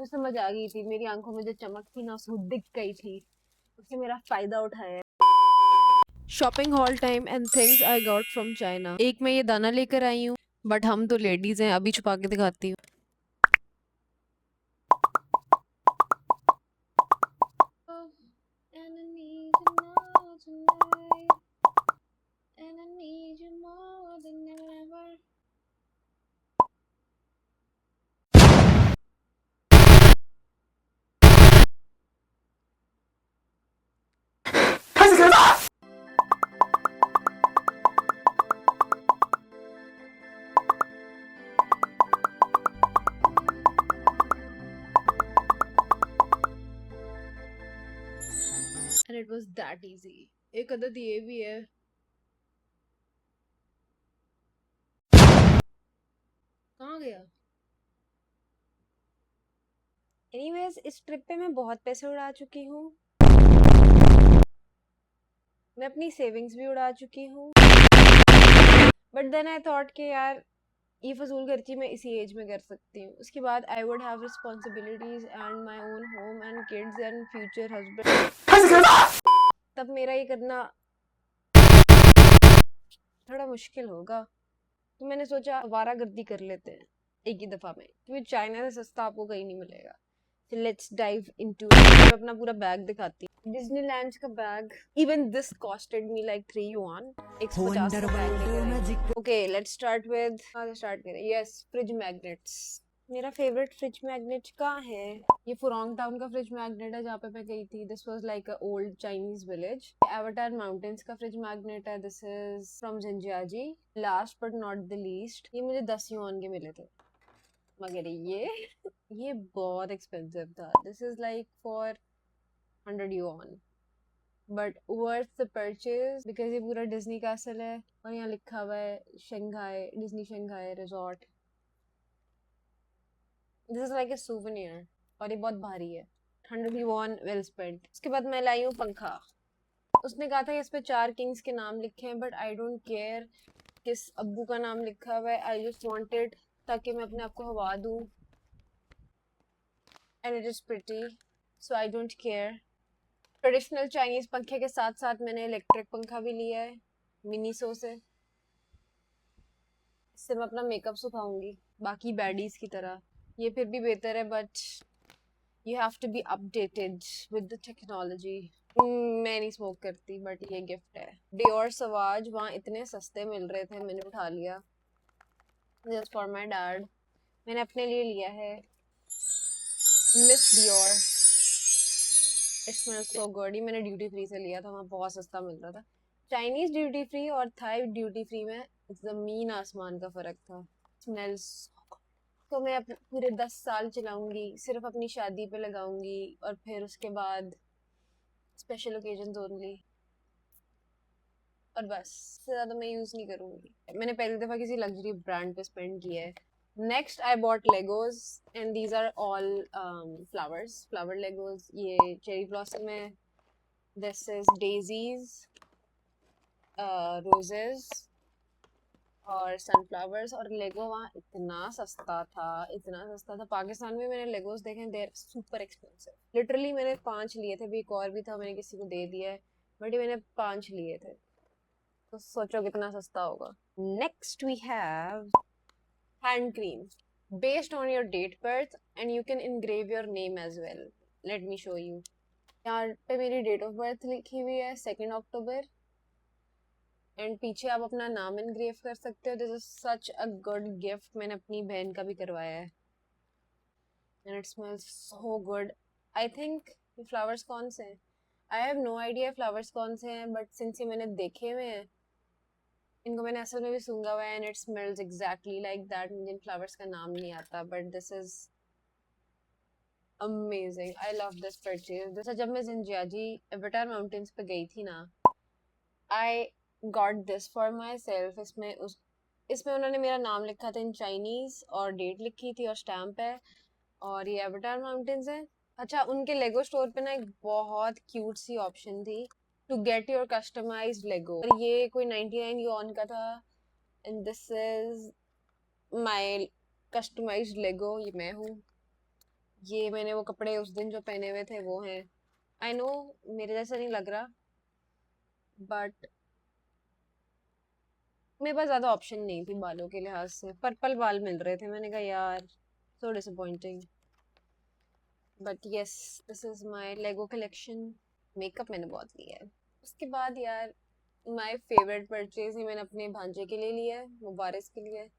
मुझे समझ आ गई थी, मेरी आंखों में जो चमक थी ना उसको दिख गई थी, उससे मेरा फायदा उठाया। Shopping hall time and things I got from China. एक मैं ये दाना लेकर आई हूँ, बट हम तो लेडीज हैं, अभी छुपा के दिखाती हूँ। And it was that easy. एक अदद ये भी है। कहाँ गया? एनीवेज, इस ट्रिप पे मैं बहुत पैसे उड़ा चुकी हूँ। मैं अपनी सेविंग्स भी उड़ा चुकी हूँ। बट देन आई थॉट कि यार ये फजूल खर्ची मैं इसी एज में कर सकती हूँ। उसके बाद I would have responsibilities and my own home and kids and future husband. तब मेरा ये करना थोड़ा मुश्किल होगा, तो मैंने सोचा आवारागर्दी कर लेते हैं एक ही दफा में, क्योंकि चाइना से सस्ता आपको कहीं नहीं मिलेगा। So let's dive into it. मैं अपना पूरा बैग दिखाती हूँ। डिज्नीलैंड का bag, even this costed me like 3 yuan. 150 का बैग लेकर। ओके, लेट्स स्टार्ट विद, कहाँ से स्टार्ट करें? Yes, fridge magnets. मेरा फेवरेट फ्रिज मैग्नेट कहाँ है? ये फुरोंग टाउन का फ्रिज मैग्नेट है जहाँ पे मैं गई थी। This was like a old Chinese village. Avatar mountains का फ्रिज मैग्नेट है। This is from Zhangjiajie. Last but not the least, ये मुझे 10 युआन के मिले थे, मगर ये बहुत एक्सपेंसिव था। This is like for 100 yuan, but worth the purchase because ये पूरा डिज्नी कैसल है और यहाँ लिखा हुआ है Shanghai, Disney Shanghai resort. This is like a सूवेनियर और ये बहुत भारी है। 100 युआन वेल स्पेंट। उसके बाद मैं लाई हूँ पंखा। उसने कहा था इस पे 4 किंग्स के नाम लिखे हैं, बट आई डोंट केयर किस अब्बू का नाम लिखा हुआ है। आई जस्ट वांटेड ताकि मैं अपने आप को हवा दूँ, and it is pretty, so I don't care. Traditional Chinese पंखे के साथ साथ मैंने इलेक्ट्रिक पंखा भी लिया है मिनीसो से। इससे मैं अपना मेकअप सुखाऊंगी बाकी बैडीज की तरह। ये फिर भी बेहतर है, but you have to be updated with the technology. मैं नहीं स्मोक करती, बट ये गिफ्ट है। डियोर सवाज वहाँ इतने सस्ते मिल रहे थे, मैंने उठा लिया जस्ट फॉर माई डैड। मैंने अपने लिए लिया है miss Dior. It smells so good. ये मैंने ड्यूटी फ्री से लिया था, वहाँ बहुत सस्ता मिल रहा था। चाइनीज ड्यूटी फ्री और थाई ड्यूटी फ्री में जमीन आसमान का फर्क था। स्मेल्स तो मैं पूरे 10 साल चलाऊंगी, सिर्फ अपनी शादी पे लगाऊंगी और फिर उसके बाद स्पेशल ओकेजन ओनली, और बस इससे ज्यादा मैं यूज नहीं करूंगी। मैंने पहली दफा किसी लग्जरी ब्रांड पे स्पेंड किया है। Next I bought legos and these are all flowers, flower legos. ये चेरी ब्लॉसम है। दिस इज डेजीज, रोजेस और सनफ्लावर्स। और लेगो वहाँ इतना सस्ता था, इतना सस्ता था। पाकिस्तान में मैंने लेगोस देखे, देर सुपर एक्सपेंसिव। लिटरली मैंने 5 लिए थे, भी एक और भी था, मैंने किसी को दे दिया है, बट ये मैंने 5 लिए थे, तो सोचो कितना सस्ता होगा। Next we have hand cream based on your date birth and you can engrave your name as well. Let me show you. यहाँ पे मेरी डेट ऑफ बर्थ लिखी हुई है 2 अक्टूबर, एंड पीछे आप अपना नाम इनग्रेव कर सकते हो। This is such a good gift. मैंने अपनी बहन का भी करवाया है and it smells so good. I think ये फ्लावर्स कौन से हैं, I have no idea flowers कौन से हैं, बट सिंस ये मैंने देखे हुए हैं, इनको मैंने असल में भी सूंघा हुआ है and it smells exactly like that. मुझे इन फ्लावर्स का नाम नहीं आता, but this is amazing. I love this purchase. जैसा जब मैं जिंजियाजी एवटार माउंटेन्स पे गई थी ना, I got this for my self. इसमें उन्होंने मेरा नाम लिखा था इन चाइनीज और डेट लिखी थी और स्टैम्प है, और ये एवटार माउंटेन्स है। अच्छा, उनके लेगो स्टोर पे ना एक बहुत क्यूट सी ऑप्शन थी to get your customised Lego, और ये कोई 99 युआन का था। And this is my customised Lego. ये मैं हूँ, ये मैंने वो कपड़े उस दिन जो पहने हुए थे वो हैं। आई नो मेरे जैसा नहीं लग रहा, बट मेरे पास ज्यादा ऑप्शन नहीं थी बालों के लिहाज से, पर्पल बाल मिल रहे थे, मैंने कहा यार so disappointing. But yes, this is my Lego collection. Makeup मैंने बहुत लिया है। उसके बाद यार माय फेवरेट परचेज ही मैंने अपने भांजे के लिए लिया है, मुबारिस के लिए।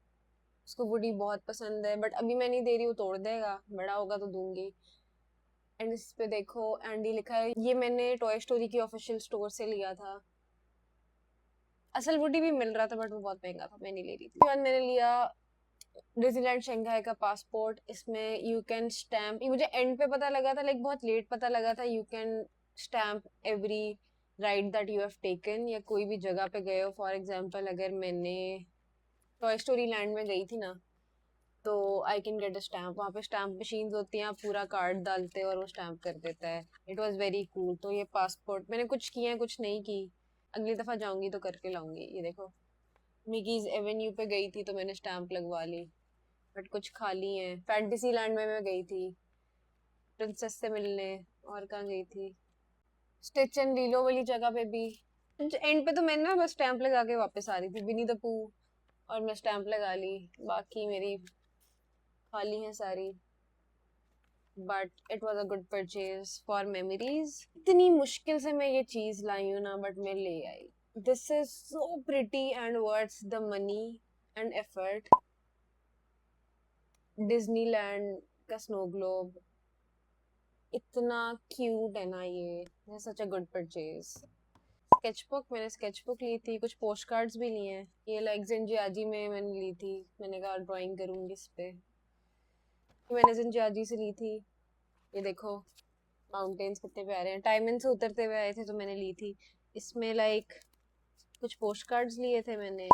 उसको वुडी बहुत पसंद है, बट अभी मैं नहीं दे रही, वो तोड़ देगा, बड़ा होगा तो दूंगी। एंड इस पे देखो एंडी लिखा है, ये मैंने टॉय स्टोरी की ऑफिशियल स्टोर से लिया था। असल वुडी भी मिल रहा था बट वो बहुत महंगा था, मैं नहीं ले रही थी। उसके बाद मैंने लिया डिज्नीलैंड शंघाई का पासपोर्ट। इसमें यू कैन स्टैम्प, ये मुझे एंड पे पता लगा था, लाइक बहुत लेट पता लगा था, you can stamp every ride that you have taken, या कोई भी जगह पे गए हो। फॉर एग्जांपल अगर मैंने टॉय स्टोरी लैंड में गई थी ना, तो I can get a stamp. वहाँ पे स्टैम्प मशीन होती हैं, आप पूरा कार्ड डालते हो और वो स्टैम्प कर देता है। It was very cool. तो ये पासपोर्ट मैंने कुछ किए हैं कुछ नहीं की, अगली दफा जाऊंगी तो करके लाऊंगी। ये देखो मिकीज एवेन्यू पे गई थी तो मैंने स्टैम्प लगवा ली। बट कुछ खाली है। फैंटेसी लैंड में मैं गई थी प्रिंसेस से मिलने। और कहाँ गई थी, स्टिच एंड लीलो वाली जगह पे भी। एंड पे तो मैंने ना बस स्टैंप लगा के वापस आ रही थी, विनी द पू, और मैं स्टैंप लगा ली, बाकी मेरी खाली है सारी। But it was a good purchase for memories. इतनी मुश्किल से मैं ये चीज लाई हूँ ना, बट मैं ले आई। This is so pretty and worth the money and effort. Disneyland का स्नो ग्लोब इतना क्यूट है ना, ये such a good purchase. Sketchbook, मैंने स्केचबुक ली थी, कुछ पोस्ट कार्ड्स भी लिए हैं। ये लाइक जिंजियाजी में मैंने ली थी, मैंने कहा ड्राइंग करूंगी इस पे। ये मैंने जिंजियाजी से ली थी। ये देखो माउंटेन्स कितने प्यारे हैं, टाइमन से उतरते हुए आए थे तो मैंने ली थी। इसमें लाइक कुछ पोस्ट कार्ड्स लिए थे मैंने।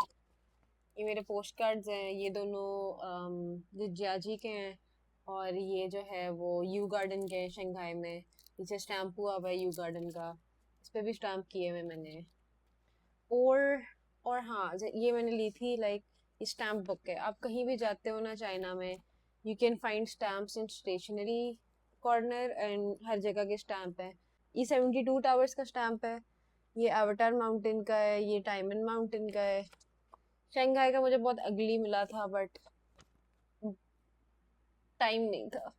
ये मेरे पोस्ट कार्ड्स हैं, ये दोनों जिंजियाजी के हैं, और ये जो है वो यू गार्डन के हैं शंघाई में। पीछे स्टैम्प हुआ हुआ है यू गार्डन का, इस पे भी स्टैम्प किए हुए मैंने। और और हाँ, ये मैंने ली थी लाइक, ये स्टैम्प बुक है। आप कहीं भी जाते हो ना चाइना में, you can find stamps in stationery corner, and हर जगह के स्टैम्प है। ये 72 टावर्स का स्टैम्प है, ये एवटार माउंटेन का है, ये टाइमन माउंटेन का है। शंघाई का मुझे बहुत अगली मिला था बट टाइम नहीं था।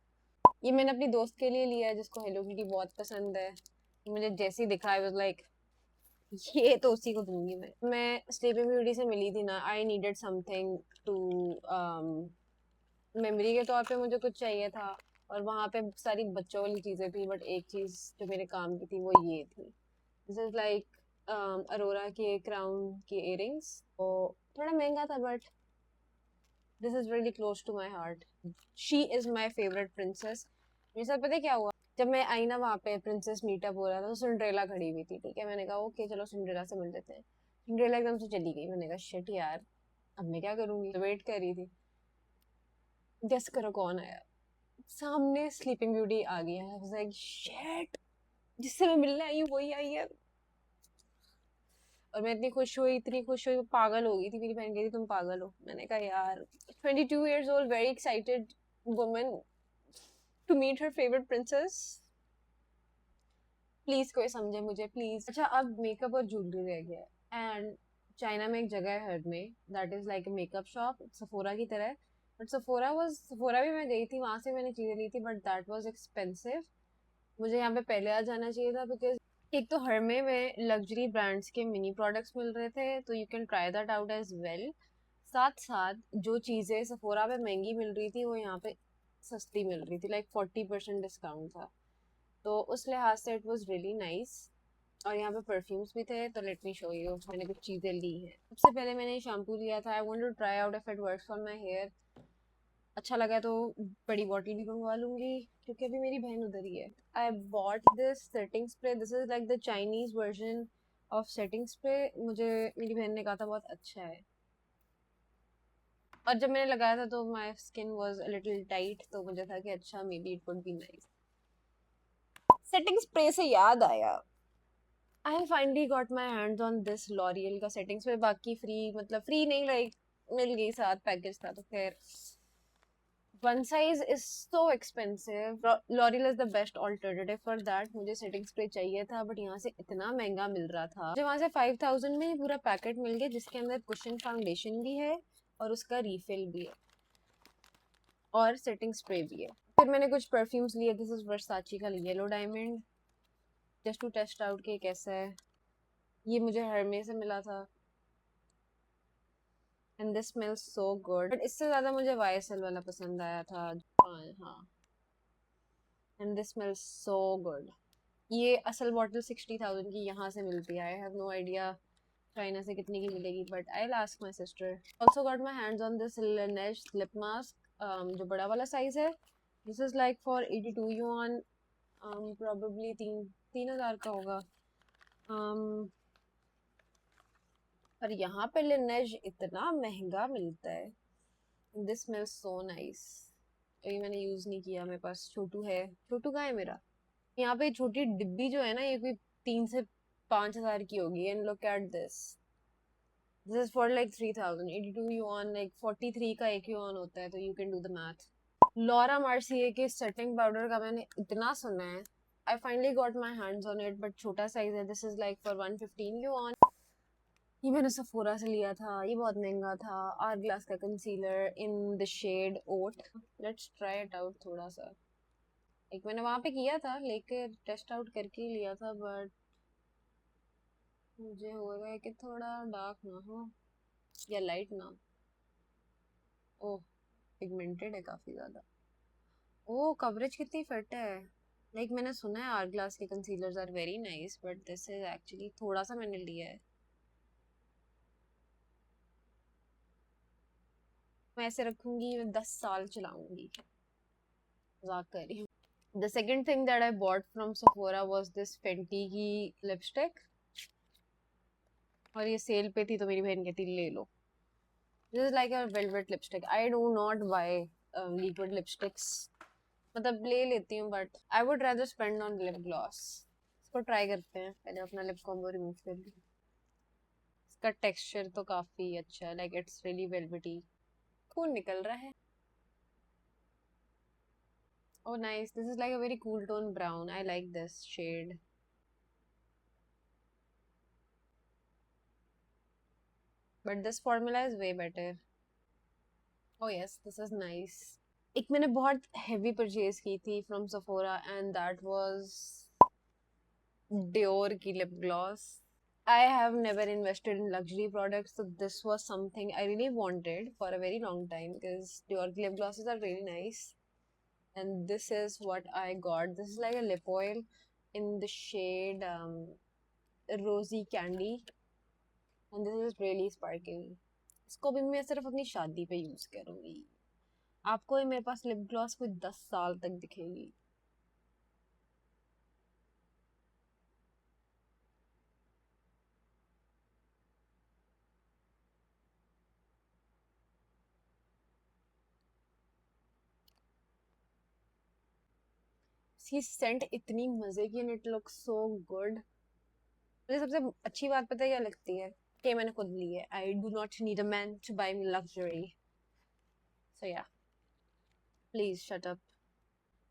ये मैंने अपनी दोस्त के लिए लिया है जिसको हेलो किटी बहुत पसंद है। मुझे जैसे ही दिखा, आई वाज लाइक ये तो उसी को दूंगी। मैं स्लीपिंग ब्यूटी से मिली थी ना, I needed something to memory के तौर पे, मुझे कुछ चाहिए था। और वहाँ पे सारी बच्चों वाली चीजें थी, बट एक चीज जो मेरे काम की थी वो ये थी। दिस इज लाइक अरोरा के क्राउन के इयरिंग्स। तो थोड़ा महंगा था but this is really close to my heart. She is my favourite princess. मेरे साथ पता है क्या हुआ, जब मैं आई ना वहाँ पे प्रिंसेस मीटअप हो रहा था, तो सिंड्रेला खड़ी हुई थी, ठीक है। मैंने कहा ओके चलो सिंड्रेला से मिल लेते हैं। सिंड्रेला एकदम से चली गई, मैंने कहा शिट यार, अब मैं क्या करूंगी, तो वेट कर रही थी। गेस करो कौन आया, सामने स्लीपिंग ब्यूटी आ गई है। I was like, shit, जिससे मैं मिलने आई हूँ वही आई है। और मैं इतनी खुश हुई, पागल हो गई थी। मेरी बहन कह रही तुम पागल हो। मैंने कहा यार 22 years old, very excited woman to meet her favorite princess, please कोई समझे मुझे प्लीज। अच्छा अब मेकअप और ज्वेलरी रह गया है। एंड चाइना में एक जगह है हर्ड में, that is like a makeup shop, Sephora की तरह। बट सफोरा भी मैं गई थी, वहां से मैंने चीजें ली थी, बट दैट वाज एक्सपेंसिव। मुझे यहाँ पे पहले आ जाना चाहिए था, बिकॉज एक तो हर में लग्जरी ब्रांड्स के मिनी प्रोडक्ट्स मिल रहे थे, तो you can try that out as well. साथ साथ जो चीजें सफोरा पे महंगी मिल रही थी वो यहाँ पे सस्ती मिल रही थी, लाइक 40% डिस्काउंट था। तो उस लिहाज से इट वाज रियली नाइस। और यहाँ पे परफ्यूम्स भी थे, तो लेट मी शो यू, मैंने कुछ चीजें ली हैं। सबसे पहले मैंने शैम्पू लिया था, I want to try out if it works for my hair. अच्छा लगा तो बड़ी बॉटल भी मंगवा लूंगी, क्योंकि अभी मेरी बहन उधर ही है। I bought this setting spray, this is like the Chinese version of setting spray. मुझे मेरी बहन ने कहा था बहुत अच्छा है, और जब मैंने लगाया था तो my skin was a little tight, तो मुझे था कि अच्छा may be it would be nice. Setting spray से याद आया, आई finally got my hands on this L'Oréal का सेटिंग स्प्रे। बाकी फ्री, मतलब फ्री नहीं, लाइक मिल गई, साथ पैकेज था, तो खैर one size is so expensive. L'Oréal is the best alternative for that. मुझे सेटिंग स्प्रे चाहिए था बट यहाँ से इतना महंगा मिल रहा था. मुझे वहाँ से 5000 में ही पूरा पैकेट मिल गया जिसके अंदर कुशन फाउंडेशन भी है और उसका रीफिल भी है और सेटिंग स्प्रे भी है. फिर मैंने कुछ परफ्यूम्स लिए. दिस इज वर्साची का yellow diamond, just to test out कि कैसा है. ये मुझे हरमे से मिला था and this smells so good. But इससे ज्यादा मुझे YSL वाला पसंद आया था. हाँ, and this smells so good. ये असल बॉटल 60,000 की यहाँ से मिलती है. I have no idea China से कितने की मिलेगी but I will ask my sister. Also got my hands on this Laneige lip mask जो बड़ा वाला साइज है. This is like for 82 yuan. Probably 3,000 का होगा. um, पर यहाँ पे Laneige इतना महंगा मिलता है. This smells so nice. अभी मैंने यूज नहीं किया. मेरे पास छोटू है. छोटू कहाँ है मेरा? यहाँ पे छोटी डिब्बी जो है ना ये कोई 3 से 5 हजार की होगी. And look at this. This is for like 3,000. 82 yuan like 43 का 1 yuan होता है. तो you can do the math. Laura Mercier के सेटिंग पाउडर का मैंने इतना सुना है. I finally got my hands on it but छोटा साइज है. This is like for 115 yuan. ये मैंने सफोरा से लिया था. ये बहुत महंगा था. आर ग्लास का concealer in the shade oat. Let's try it out थोड़ा सा. एक मैंने वहां पे किया था लेके टेस्ट आउट करके ही लिया था बट मुझे हो रहा है कि थोड़ा डार्क ना हो या लाइट ना. ओह, पिगमेंटेड है काफी ज्यादा. ओह, कवरेज कितनी फिट है. लाइक मैंने सुना है आर ग्लास के concealers are very nice but this is actually थोड़ा सा मैंने लिया है. मैं ऐसे रखूंगी. मैं 10 साल चलाऊंगी. मजाक कर रही हूँ. The second thing that I bought from Sephora was this Fenty की लिपस्टिक. और ये सेल पे थी तो मेरी बहन कहती ले लो. This is like a velvet lipstick. I do not buy liquid lipsticks. मतलब ले लेती हूँ but I would rather spend on lip gloss. इसको ट्राई करते हैं. पहले अपना लिप कॉम्बो रिमूव कर लूँ. इसका टेक्सचर तो काफी अच्छा है. Like it's really velvety. खून निकल रहा है. Oh nice. This is like a very cool tone brown. I like this shade. But this formula is way better. Oh yes, this is nice. एक मैंने बहुत heavy purchase की थी from Sephora and that was Dior की lip gloss. I have never invested in luxury products, so this was something I really wanted for a very long time because Dior की lip glosses are really nice. And this is what I got. This is like a lip oil in the shade Rosy Candy. And this is really sparkly. इसको भी मैं सिर्फ अपनी शादी पे use करूंगी. आपको ही मेरे पास लिप ग्लॉस कोई 10 साल तक दिखेगी. इसकी सेंट इतनी मजे की. And it looks so good. मुझे सबसे अच्छी बात पता है क्या लगती है कि मैंने खुद ली है. I do not need a man to buy me luxury. So yeah, please shut up.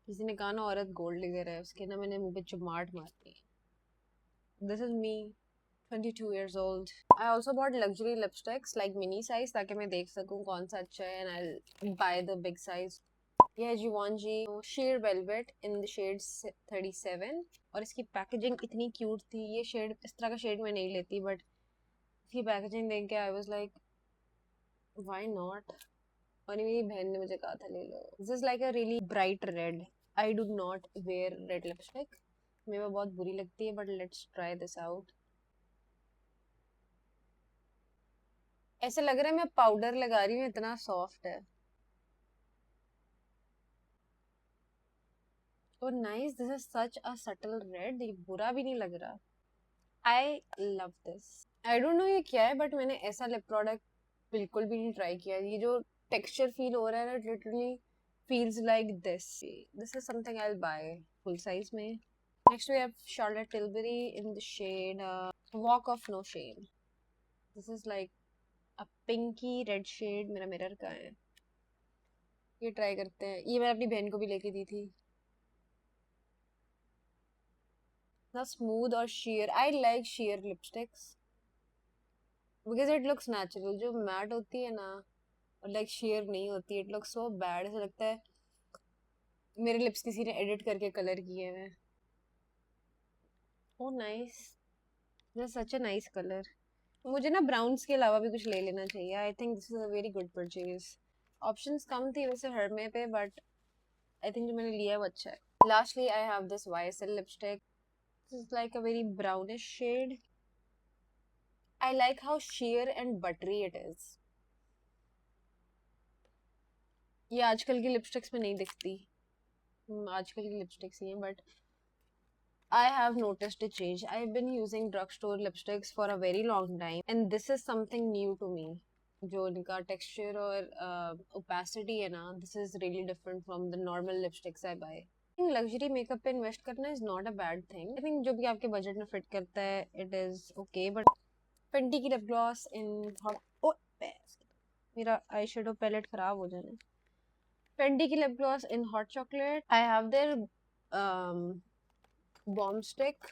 किसी ने कहा ना औरत गोल्ड डिगर है, उसके ना मैंने मुंह पे चुमाट मारती है. This is me, 22 years old. I also bought luxury lipsticks like mini size ताकि मैं देख सकूं कौन सा अच्छा है. And I'll buy the big size. ये है Givenchy sheer velvet in the shade 37. और इसकी पैकेजिंग इतनी क्यूट थी. ये शेड, इस तरह का शेड मैं नहीं लेती बट इसकी पैकेजिंग देख के I was like why not. और मेरी बहन ने मुझे कहा था ले लो. This is like a really bright red. I do not wear red lipstick. मेरे को बहुत बुरी लगती है but let's try this out. ऐसे लग रहा है मैं पाउडर लगा रही हूँ. इतना सॉफ्ट है. और nice. This is such a subtle red. ये बुरा भी नहीं लग रहा. I love this. I don't know ये क्या है बट मैंने ऐसा लिप प्रोडक्ट बिल्कुल भी नहीं ट्राई किया. ये जो टेक्सचर फील हो रहा है ना, literally feels like this. This is something I'll buy full size में. Next we have Charlotte Tilbury in the shade Walk of No Shame. This is like a pinky red shade. मेरा mirror का है. ये try करते हैं, ये मैं अपनी बहन को भी लेके दी थी ना। स्मूथ और sheer, I like sheer lipsticks because it looks natural. जो मैट होती है ना और लाइक sheer नहीं होती, इट लुक्स सो बैड। ऐसा लगता है मेरे लिप्स किसी ने एडिट करके कलर किए हैं। Oh nice, such a nice colour. मुझे ना ब्राउन्स के अलावा भी कुछ ले लेना चाहिए। I think this is a very good purchase. Options कम थी वैसे हर में पे, बट आई थिंक जो मैंने लिया है वो अच्छा है। Lastly I have this YSL lipstick. This is like a very brownish shade. I like how sheer and buttery it is. ये आजकल की लिपस्टिक्स में नहीं दिखती। आजकल की लिपस्टिक्स ही हैं, but I have noticed a change. I've been using drugstore lipsticks for a very long time, and this is something new to me. जो इनका texture और opacity है ना, this is really different from the normal lipsticks I buy. Luxury makeup पे invest करना is not a bad thing. I think जो भी आपके बजट में फिट करता है it is okay. But Fenty की lip gloss in hot, oh मेरा आई शेडो पैलेट खराब हो जाना। फेंटी की lip gloss in hot chocolate. I have their balm stick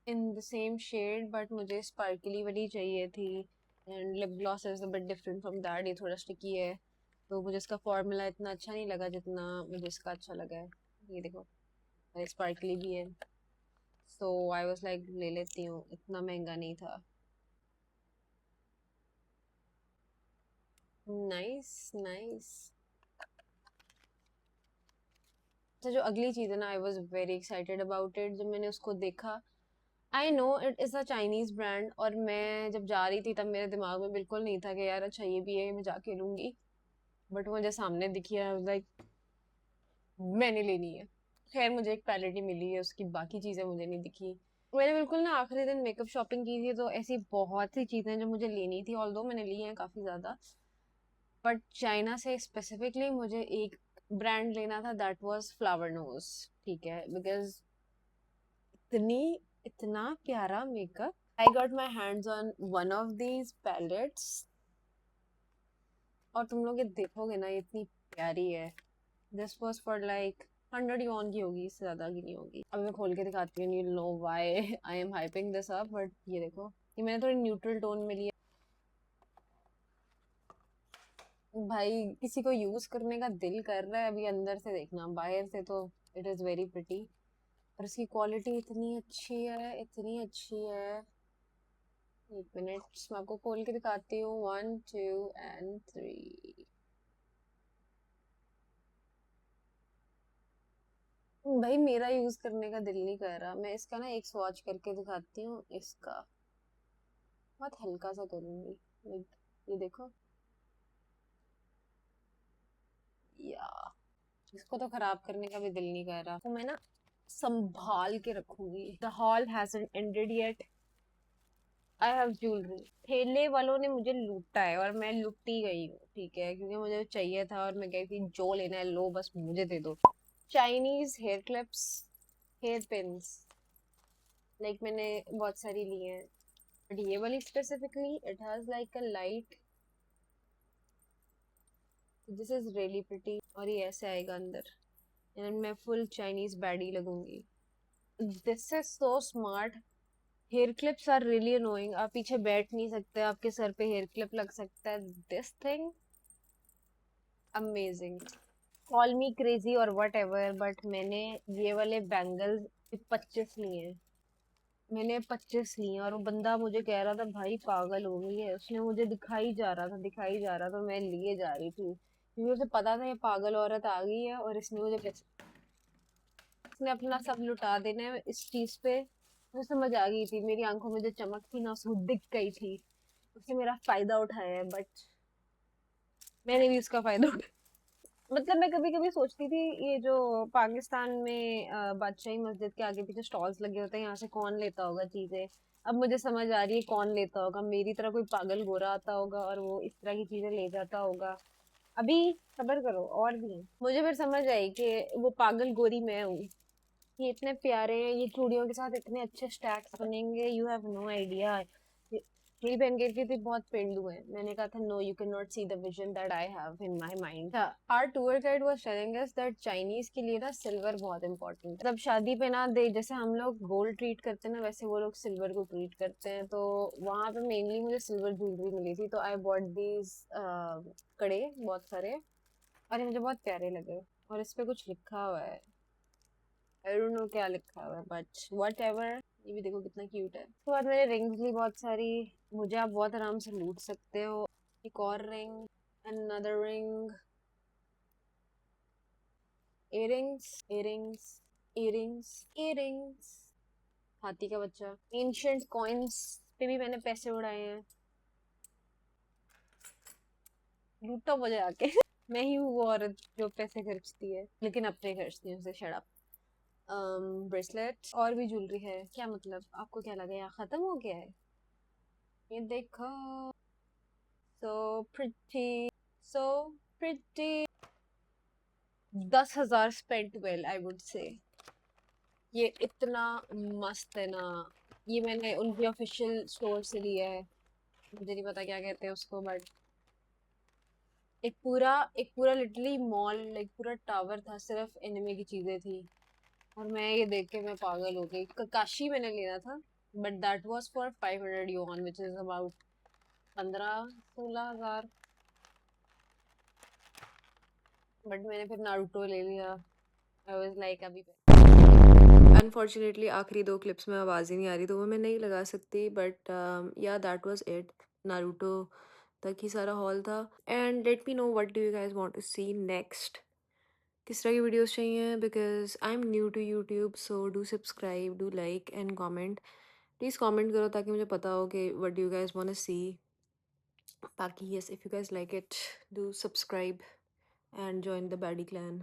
in the same shade, but मुझे स्पार्कली वाली चाहिए थी। And lip gloss is a bit different from that, ये थोड़ा स्टिकी है, तो मुझे इसका फॉर्मूला इतना अच्छा नहीं लगा जितना मुझे इसका अच्छा लगा है। ये देखो स्पार्कली भी है, सो आई वाज लाइक ले लेती हूँ, इतना महंगा नहीं था। Nice nice. तो जो अगली चीज़ है ना, I was very excited about it जब मैंने उसको देखा। I know it is a Chinese brand, और मैं जब जा रही थी तब मेरे दिमाग में बिल्कुल नहीं था कि यार अच्छा ये भी है, मैं जाके लूँगी। बट मुझे सामने दिखी है, लाइक मैंने लेनी है। खैर मुझे एक पैलेट ही मिली है, उसकी बाकी चीज़ें मुझे नहीं दिखी। मैंने बिल्कुल ना आखिरी दिन मेकअप शॉपिंग की थी, तो ऐसी बहुत सी चीज़ें जो मुझे लेनी थी, ऑल्दो मैंने ली हैं काफ़ी ज़्यादा, बट चाइना से स्पेसिफिकली मुझे एक ब्रांड लेना था, दैट वाज फ्लावर नोज। ठीक है, बिकॉज इतनी इतना प्यारा makeup. I got my hands on one of these palettes, और तुम लोग ये देखोगे ना, ये इतनी प्यारी है। This was for like 100 yuan की होगी, इससे ज्यादा की नहीं होगी। अब मैं खोल के दिखाती हूँ, you know why I am hyping this up, but ये देखो, ये मैंने थोड़ी न्यूट्रल टोन में लिया। भाई किसी को यूज करने का दिल कर रहा है, अभी अंदर से देखना, बाहर से तो इट इज वेरी प्रिटी, और इसकी क्वालिटी इतनी अच्छी है, इतनी अच्छी है। एक मिनट मैं आपको खोल के दिखाती हूँ, 1 2 एंड 3। भाई मेरा यूज करने का दिल नहीं कर रहा। मैं इसका ना एक स्वॉच करके दिखाती हूँ इसका, बहुत हल्का सा करूंगी। लाइक ये देखो, या इसको तो खराब करने का भी दिल नहीं कर रहा, तो मैं ना संभाल के रखूंगी। The hall hasn't ended yet. I have jewellery. ठेले वालों ने मुझे लूटा है और मैं लुटी गई हूँ, ठीक है, क्योंकि मुझे चाहिए था और मैं कही थी जो लेना है लो, बस मुझे दे दो। Chinese hair clips, hair pins, like मैंने बहुत सारी ली हैं, बट ये वाली specifically it has like a light, this is really pretty, और ये ऐसे आएगा अंदर, एंड मैं फुल चाइनीज बैडी लगूंगी। This is so smart. Hair clips are really annoying, आप पीछे बैठ नहीं सकते, आपके सर पे हेयर क्लिप लग सकता है। This thing amazing. Call me crazy और वट एवर, बट मैंने ये वाले बैंगल्स 25 लिए हैं। मैंने 25 लिए, और वो बंदा मुझे कह रहा था भाई पागल हो गई है, उसने मुझे दिखाई जा रहा था, दिखाई जा रहा था, मैं लिए जा रही थी, क्योंकि उसे पता था ये पागल औरत आ गई है और इसने मुझे इसने अपना सब लुटा देना है इस चीज पे। मुझे समझ आ गई थी, मेरी आंखों में जो चमक थी ना उसको दिख गई थी, उसने मेरा फायदा उठाया है, बट मैंने भी उसका फायदा उठाया। मतलब मैं कभी कभी सोचती थी, ये जो पाकिस्तान में बादशाही मस्जिद के आगे पीछे स्टॉल्स लगे होते हैं, यहाँ से कौन लेता होगा चीजें। अब मुझे समझ आ रही है कौन लेता होगा, मेरी तरह कोई पागल गोरा आता होगा और वो इस तरह की चीजें ले जाता होगा। अभी सबर करो, और भी हैं। मुझे फिर समझ आई कि वो पागल गोरी मैं हूँ। ये इतने प्यारे हैं, ये चूड़ियों के साथ इतने अच्छे स्टैक्स बनेंगे, यू हैव नो आइडिया। मेरी बहन कहती थी बहुत पेंडू है, मैंने कहा था no, you can not see the vision that I have in my mind. Our tour guide was telling us that Chinese के लिए ना सिल्वर बहुत इंपॉर्टेंट है। मतलब शादी पे ना दे, जैसे हम लोग गोल्ड ट्रीट करते हैं ना, वैसे वो लोग सिल्वर को ट्रीट करते हैं। तो वहां पे मेनली मुझे सिल्वर ज्वेलरी मिली थी, तो आई बॉट दीज कड़े बहुत सारे, और ये मुझे बहुत प्यारे लगे। और इस पे कुछ लिखा हुआ है, आई डोंट नो क्या लिखा हुआ है, बट वट एवर। ये भी देखो कितना क्यूट है। उसके बाद मैंने रिंग्स ली बहुत सारी, मुझे आप बहुत आराम से लूट सकते हो। एक और ring, another ring, earrings, earrings, earrings, earrings, हाथी का बच्चा। एंशियंट कॉइन्स पे भी मैंने पैसे उड़ाए हैं। लूटो मुझे आके। मैं ही हूँ वो औरत जो पैसे खर्चती है, लेकिन अपने खर्चती हूँ, उसे शट ब्रेसलेट और भी ज्वेलरी है। क्या मतलब, आपको क्या लगा यहाँ खत्म हो गया है? ये देखो, so pretty, so pretty. 10,000 spent well, I would say. ये इतना मस्त है ना। ये मैंने उनकी ऑफिशियल स्टोर से लिया है, मुझे नहीं पता क्या कहते हैं उसको, बट एक पूरा लिटरली मॉल, एक पूरा टावर था, सिर्फ एनिमे की चीजें थी। और मैं ये देख के मैं पागल हो गई। काशी मैंने लेना था, but that was for 500 yuan, which is about 15-16 हजार। बट मैंने फिर नारुतो ले लिया। आई वाज लाइक अभी अनफॉर्चुनेटली आखिरी 2 क्लिप्स में आवाज़ ही नहीं आ रही, तो वो मैं नहीं लगा सकती, बट या दैट वाज इट। नारुतो तक ही सारा हॉल था। And let me know what do you guys want to see next, किस तरह की वीडियोस चाहिए, because I am new to YouTube, so do subscribe, do like and comment. Please comment करो ताकि मुझे पता हो कि what do you guys want to see. बाकी yes, if you guys like it, do subscribe and join the baddie clan.